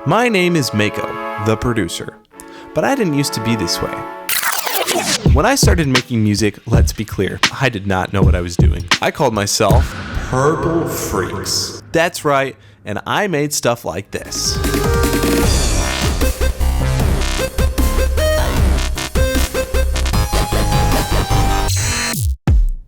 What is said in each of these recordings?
My name is Mako, the producer, but I didn't used to be this way. When I started making music, let's be clear, I did not know what I was doing. I called myself Purple Freaks. That's right, and I made stuff like this.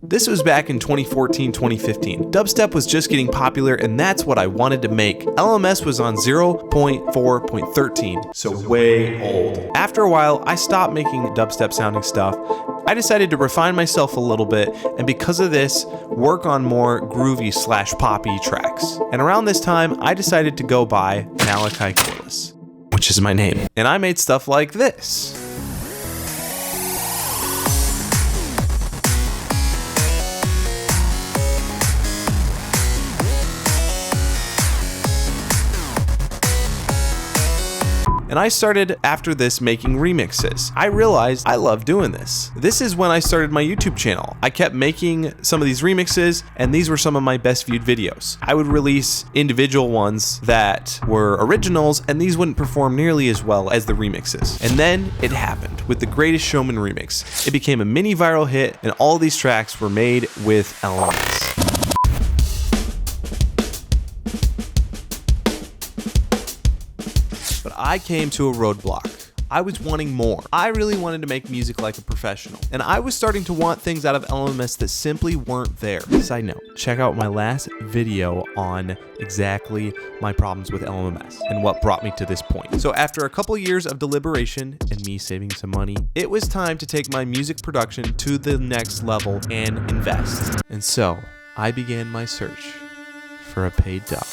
This was back in 2014-2015. Dubstep was just getting popular, and that's what I wanted to make. LMMS was on 0.4.13, so way old. After a while, I stopped making dubstep sounding stuff. I decided to refine myself a little bit, and because of this, work on more groovy/poppy tracks. And around this time, I decided to go by Malachi Corliss, which is my name. And I made stuff like this. And I started after this making remixes. I realized I love doing this. This is when I started my YouTube channel. I kept making some of these remixes, and these were some of my best viewed videos. I would release individual ones that were originals, and these wouldn't perform nearly as well as the remixes. And then it happened with the Greatest Showman remix. It became a mini viral hit, and all these tracks were made with LMMS. But I came to a roadblock. I was wanting more. I really wanted to make music like a professional. And I was starting to want things out of LMMS that simply weren't there. Side note, check out my last video on exactly my problems with LMMS and what brought me to this point. So after a couple years of deliberation and me saving some money, it was time to take my music production to the next level and invest. And so I began my search for a paid dog.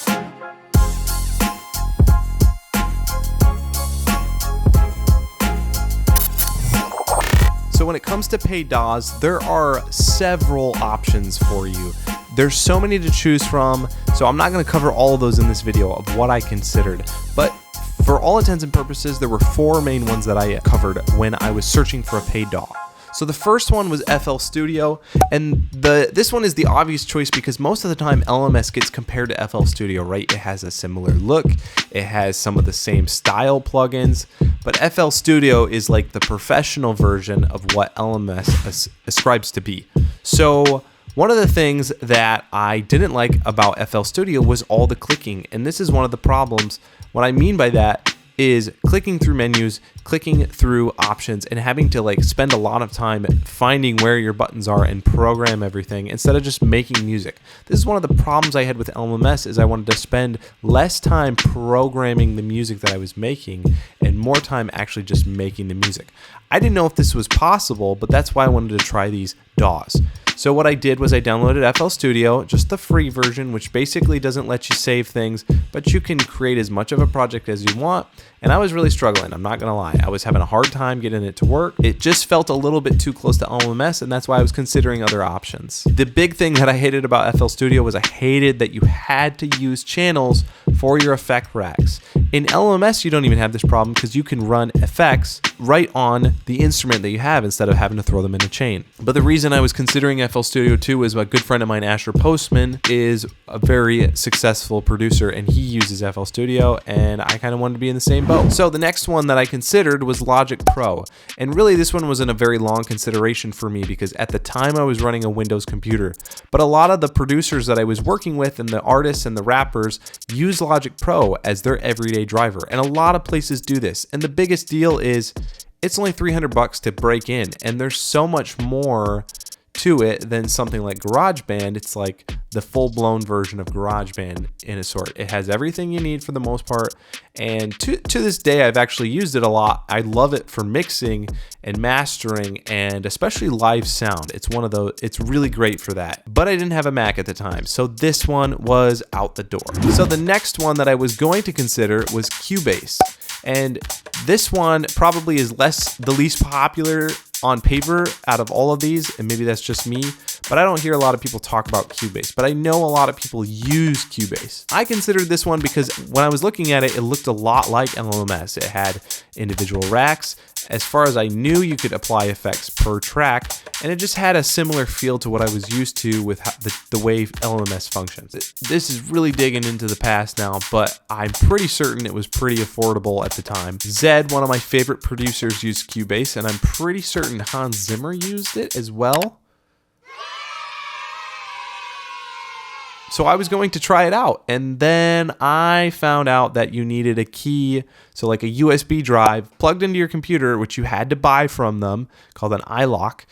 So when it comes to paid DAWs, there are several options for you. There's so many to choose from, so I'm not going to cover all of those in this video of what I considered. But for all intents and purposes, there were four main ones that I covered when I was searching for a paid DAW. So the first one was FL Studio, and this one is the obvious choice because most of the time LMMS gets compared to FL Studio, right? It has a similar look, it has some of the same style plugins, but FL Studio is like the professional version of what LMMS ascribes to be. So one of the things that I didn't like about FL Studio was all the clicking, and this is one of the problems. What I mean by that is clicking through menus, clicking through options, and having to like spend a lot of time finding where your buttons are and program everything instead of just making music. This is one of the problems I had with LMMS is I wanted to spend less time programming the music that I was making and more time actually just making the music. I didn't know if this was possible, but that's why I wanted to try these DAWs. So what I did was I downloaded FL Studio, just the free version, which basically doesn't let you save things, but you can create as much of a project as you want. And I was really struggling, I'm not gonna lie. I was having a hard time getting it to work. It just felt a little bit too close to LMMS, and that's why I was considering other options. The big thing that I hated about FL Studio was I hated that you had to use channels for your effect racks. In LMMS, you don't even have this problem because you can run effects right on the instrument that you have instead of having to throw them in a chain. But the reason I was considering FL Studio 2 is a good friend of mine, Asher Postman, is a very successful producer and he uses FL Studio, and I kind of wanted to be in the same boat. So the next one that I considered was Logic Pro, and really this one wasn't a very long consideration for me because at the time I was running a Windows computer, but a lot of the producers that I was working with and the artists and the rappers use Logic Pro as their everyday driver, and a lot of places do this. And the biggest deal is it's only $300 to break in, and there's so much more to it than something like GarageBand. It's like the full-blown version of GarageBand in a sort. It has everything you need for the most part, and to this day I've actually used it a lot. I love it for mixing and mastering and especially live sound. It's really great for that. But I didn't have a Mac at the time, so this one was out the door. So the next one that I was going to consider was Cubase, and this one probably is the least popular on paper out of all of these, and maybe that's just me, but I don't hear a lot of people talk about Cubase, but I know a lot of people use Cubase. I considered this one because when I was looking at it, it looked a lot like LMMS. It had individual racks. As far as I knew, you could apply effects per track, and it just had a similar feel to what I was used to with the way LMMS functions. This is really digging into the past now, but I'm pretty certain it was pretty affordable at the time. Zed, one of my favorite producers, used Cubase, and I'm pretty certain Hans Zimmer used it as well. So I was going to try it out, and then I found out that you needed a key, so like a USB drive plugged into your computer, which you had to buy from them, called an iLock,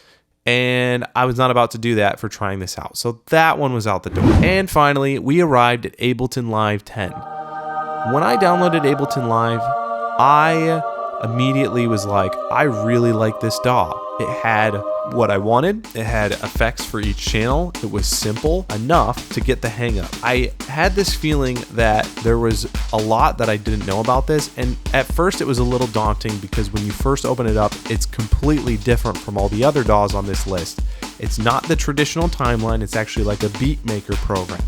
and I was not about to do that for trying this out. So that one was out the door. And finally, we arrived at Ableton Live 10. When I downloaded Ableton Live, I immediately was like, I really like this DAW. It had what I wanted. It had effects for each channel. It was simple enough to get the hang of. I had this feeling that there was a lot that I didn't know about this, and at first it was a little daunting because when you first open it up, it's completely different from all the other DAWs on this list. It's not the traditional timeline, it's actually like a beat maker program,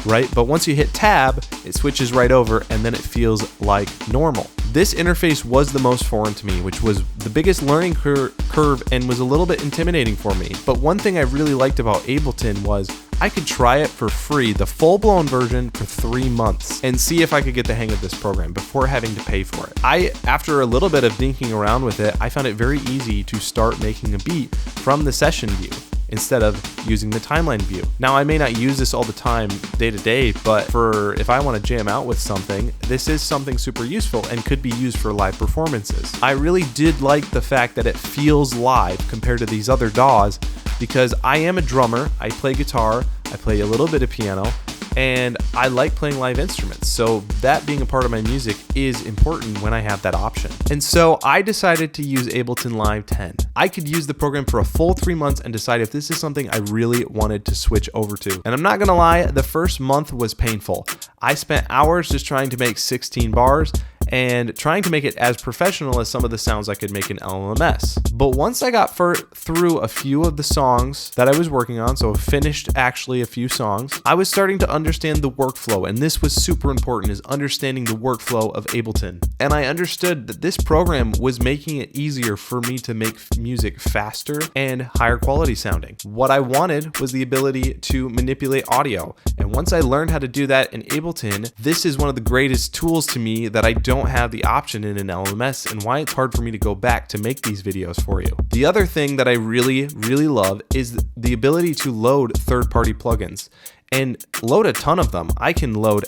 right? But once you hit tab, it switches right over and then it feels like normal. This interface was the most foreign to me, which was the biggest learning curve and was a little bit intimidating for me. But one thing I really liked about Ableton was I could try it for free, the full-blown version, for 3 months and see if I could get the hang of this program before having to pay for it. After a little bit of dinking around with it, I found it very easy to start making a beat from the session view instead of using the timeline view. Now, I may not use this all the time day to day, but if I want to jam out with something, this is something super useful and could be used for live performances. I really did like the fact that it feels live compared to these other DAWs because I am a drummer, I play guitar, I play a little bit of piano, and I like playing live instruments, so that being a part of my music is important when I have that option. And so I decided to use Ableton Live 10. I could use the program for a full 3 months and decide if this is something I really wanted to switch over to. And I'm not gonna lie, the first month was painful. I spent hours just trying to make 16 bars and trying to make it as professional as some of the sounds I could make in LMMS. But once I got through a few of the songs that I was working on, so finished actually a few songs, I was starting to understand the workflow, and this was super important, is understanding the workflow of Ableton. And I understood that this program was making it easier for me to make music faster and higher quality sounding. What I wanted was the ability to manipulate audio, and once I learned how to do that in Ableton, this is one of the greatest tools to me that I don't have the option in an LMS, and why it's hard for me to go back to make these videos for you. The other thing that I really love is the ability to load third-party plugins and load a ton of them. I can load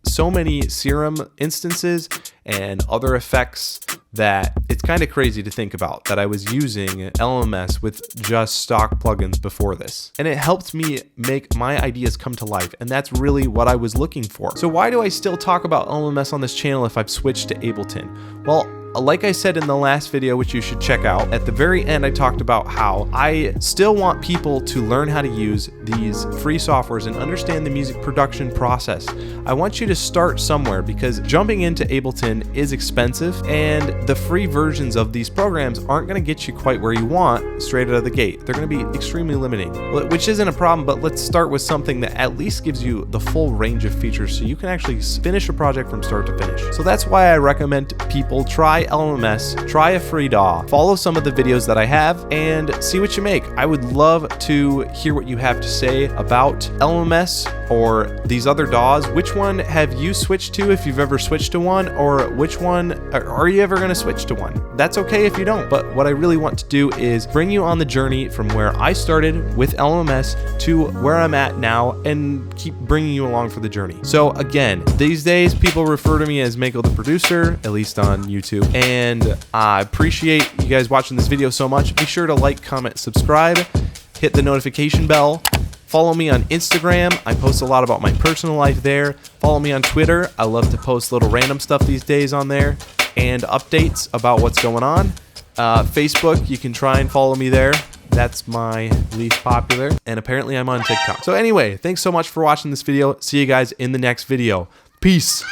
so many Serum instances and other effects that it's kind of crazy to think about that I was using LMMS with just stock plugins before this. And it helped me make my ideas come to life, and that's really what I was looking for. So why do I still talk about LMMS on this channel if I've switched to Ableton? Well, like I said in the last video, which you should check out, at the very end I talked about how I still want people to learn how to use these free softwares and understand the music production process. I want you to start somewhere because jumping into Ableton is expensive, and the free versions of these programs aren't going to get you quite where you want straight out of the gate. They're going to be extremely limiting, which isn't a problem, but let's start with something that at least gives you the full range of features so you can actually finish a project from start to finish. So that's why I recommend people try LMMS, try a free DAW, follow some of the videos that I have, and see what you make. I would love to hear what you have to say about LMMS or these other DAWs. Which one have you switched to if you've ever switched to one, or which one are you ever going to switch to one? That's okay if you don't, but what I really want to do is bring you on the journey from where I started with LMMS to where I'm at now and keep bringing you along for the journey. So again, these days people refer to me as Mako the Producer, at least on YouTube. And I appreciate you guys watching this video so much. Be sure to like, comment, subscribe, hit the notification bell. Follow me on Instagram. I post a lot about my personal life there. Follow me on Twitter. I love to post little random stuff these days on there and updates about what's going on. Facebook, you can try and follow me there. That's my least popular. And apparently I'm on TikTok. So anyway, thanks so much for watching this video. See you guys in the next video. Peace.